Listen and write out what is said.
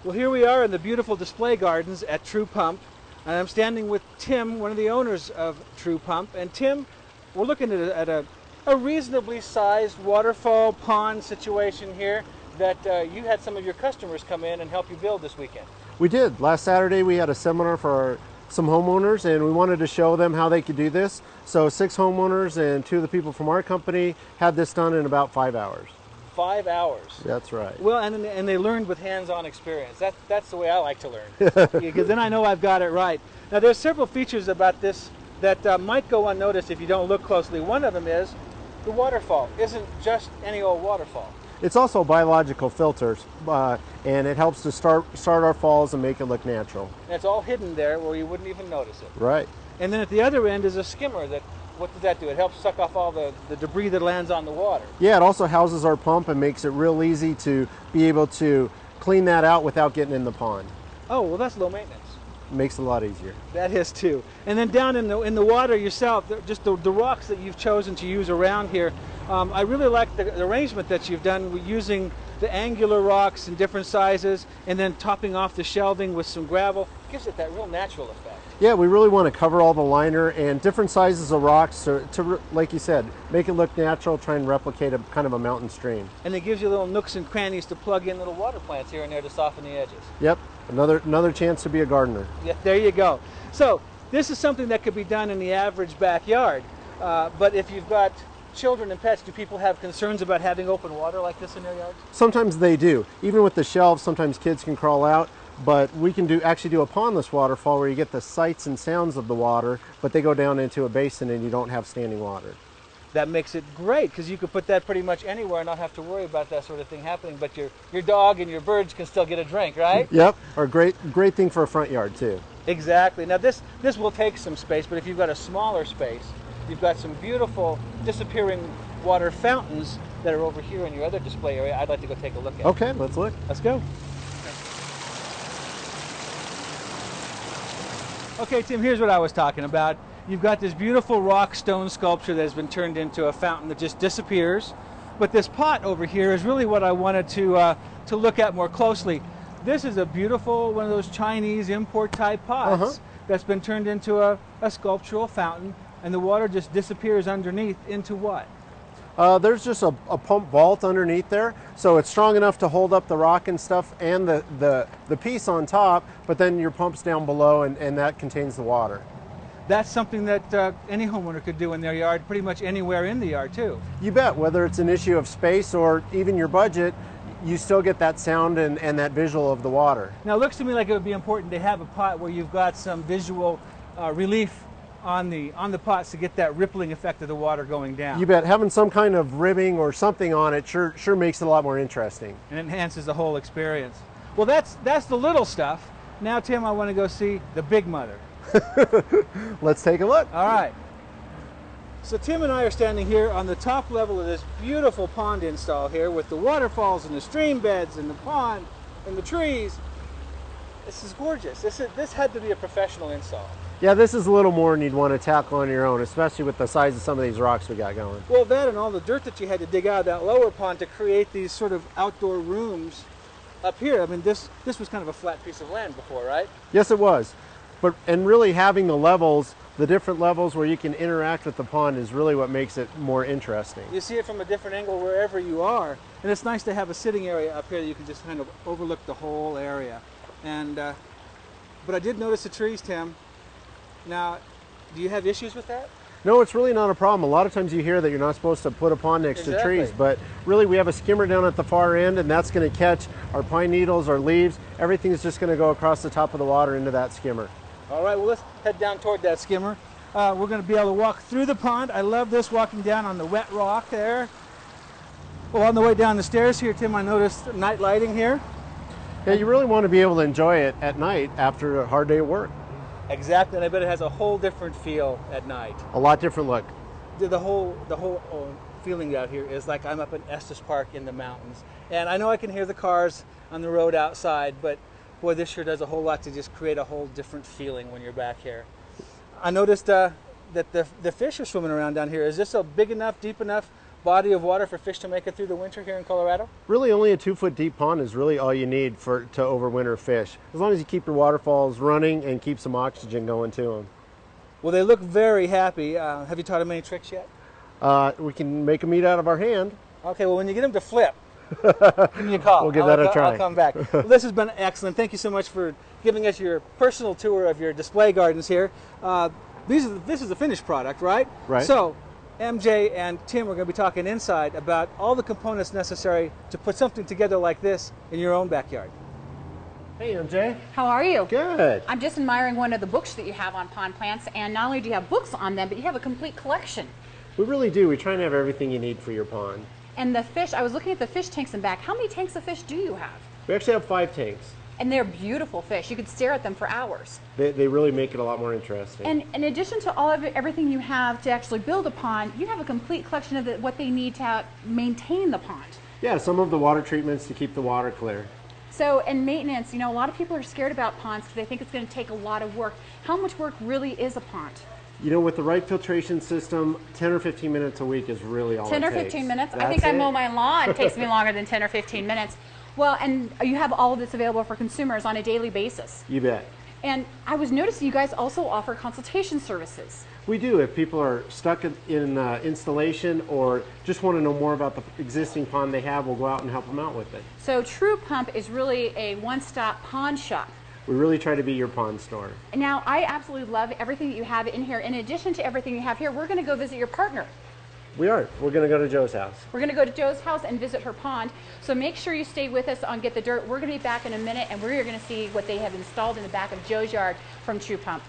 Well, here we are in the beautiful display gardens at True Pump, and I'm standing with Tim, one of the owners of True Pump. And Tim, we're looking at a reasonably sized waterfall pond situation here that you had some of your customers come in and help you build this weekend. We did. Last Saturday we had a seminar for some homeowners, and we wanted to show them how they could do this. So 6 homeowners and 2 of the people from our company had this done in about 5 hours. 5 hours. That's right. Well, and they learned with hands-on experience. That's the way I like to learn, because then I know I've got it right. Now, there's several features about this that might go unnoticed if you don't look closely. One of them is the waterfall isn't just any old waterfall. It's also biological filters, and it helps to start our falls and make it look natural. And it's all hidden there where you wouldn't even notice it. Right. And then at the other end is a skimmer that, what does that do? It helps suck off all the debris that lands on the water. Yeah, it also houses our pump and makes it real easy to be able to clean that out without getting in the pond. Oh, well, that's low maintenance. Makes it a lot easier. That is too. And then down in the water yourself, just the rocks that you've chosen to use around here, I really like the arrangement that you've done using the angular rocks in different sizes and then topping off the shelving with some gravel. Gives it that real natural effect. Yeah, we really want to cover all the liner and different sizes of rocks to, like you said, make it look natural, try and replicate a kind of a mountain stream. And it gives you little nooks and crannies to plug in little water plants here and there to soften the edges. Yep, another chance to be a gardener. Yeah, there you go. So this is something that could be done in the average backyard, but if you've got children and pets, do people have concerns about having open water like this in their yards? Sometimes they do. Even with the shelves, sometimes kids can crawl out, but we can actually do a pondless waterfall where you get the sights and sounds of the water, but they go down into a basin and you don't have standing water. That makes it great, because you could put that pretty much anywhere and not have to worry about that sort of thing happening, but your dog and your birds can still get a drink, right? Yep, or great thing for a front yard too. Exactly. Now this will take some space, but if you've got a smaller space, you've got some beautiful disappearing water fountains that are over here in your other display area. I'd like to go take a look at. Okay, let's look. Let's go. Okay, Tim, here's what I was talking about. You've got this beautiful rock stone sculpture that has been turned into a fountain that just disappears. But this pot over here is really what I wanted to look at more closely. This is a beautiful, one of those Chinese import type pots that's been turned into a sculptural fountain, and the water just disappears underneath into what? There's just a pump vault underneath there, so it's strong enough to hold up the rock and stuff and the piece on top, but then your pump's down below and that contains the water. That's something that any homeowner could do in their yard, pretty much anywhere in the yard too. You bet. Whether it's an issue of space or even your budget, you still get that sound and that visual of the water. Now it looks to me like it would be important to have a pot where you've got some visual relief on the pots to get that rippling effect of the water going down. You bet. Having some kind of ribbing or something on it sure makes it a lot more interesting. And enhances the whole experience. Well, that's the little stuff. Now, Tim, I want to go see the big mother. Let's take a look. All right. So Tim and I are standing here on the top level of this beautiful pond install here with the waterfalls and the stream beds and the pond and the trees. This is gorgeous. This had to be a professional install. Yeah, this is a little more than you'd want to tackle on your own, especially with the size of some of these rocks we got going. Well, that and all the dirt that you had to dig out of that lower pond to create these sort of outdoor rooms up here. I mean, this was kind of a flat piece of land before, right? Yes, it was. And really having the different levels where you can interact with the pond is really what makes it more interesting. You see it from a different angle wherever you are, and it's nice to have a sitting area up here that you can just kind of overlook the whole area. And but I did notice the trees, Tim. Now, do you have issues with that? No, it's really not a problem. A lot of times you hear that you're not supposed to put a pond next to trees, but really we have a skimmer down at the far end, and that's going to catch our pine needles, our leaves. Everything's just going to go across the top of the water into that skimmer. All right, well, let's head down toward that skimmer. We're going to be able to walk through the pond. I love this, walking down on the wet rock there. Well, on the way down the stairs here, Tim, I noticed night lighting here. Yeah, you really want to be able to enjoy it at night after a hard day of work. Exactly, and I bet it has a whole different feel at night. A lot different look. The whole feeling out here is like I'm up in Estes Park in the mountains. And I know I can hear the cars on the road outside, but boy, this sure does a whole lot to just create a whole different feeling when you're back here. I noticed that the fish are swimming around down here. Is this a big enough, deep enough body of water for fish to make it through the winter here in Colorado? Really, only a 2-foot deep pond is really all you need to overwinter fish. As long as you keep your waterfalls running and keep some oxygen going to them. Well, they look very happy. Have you taught them any tricks yet? We can make them eat out of our hand. Okay, well, when you get them to flip, give me a call. We'll give that a try. I'll come back. Well, this has been excellent. Thank you so much for giving us your personal tour of your display gardens here. This is the finished product, right? Right. So, MJ and Tim are going to be talking inside about all the components necessary to put something together like this in your own backyard. Hey, MJ. How are you? Good. I'm just admiring one of the books that you have on pond plants, and not only do you have books on them, but you have a complete collection. We really do. We try and have everything you need for your pond. And the fish, I was looking at the fish tanks in back. How many tanks of fish do you have? We actually have 5 tanks. And they're beautiful fish. You could stare at them for hours. They really make it a lot more interesting. And in addition to all of everything you have to actually build a pond, you have a complete collection of what they need to maintain the pond. Yeah, some of the water treatments to keep the water clear. So, in maintenance, you know, a lot of people are scared about ponds because they think it's going to take a lot of work. How much work really is a pond? You know, with the right filtration system, 10 or 15 minutes a week is really all it takes. 10 or 15 minutes? That's I think I mow it. my lawn. It takes me longer than 10 or 15 minutes. Well, and you have all of this available for consumers on a daily basis. You bet. And I was noticing you guys also offer consultation services. We do. If people are stuck in installation or just want to know more about the existing pond they have, we'll go out and help them out with it. So True Pump is really a one-stop pond shop. We really try to be your pond store. And now, I absolutely love everything that you have in here. In addition to everything you have here, we're going to go visit your partner. We are. We're going to go to Joe's house. We're going to go to Joe's house and visit her pond. So make sure you stay with us on Get the Dirt. We're going to be back in a minute, and we're going to see what they have installed in the back of Joe's yard from True Pump.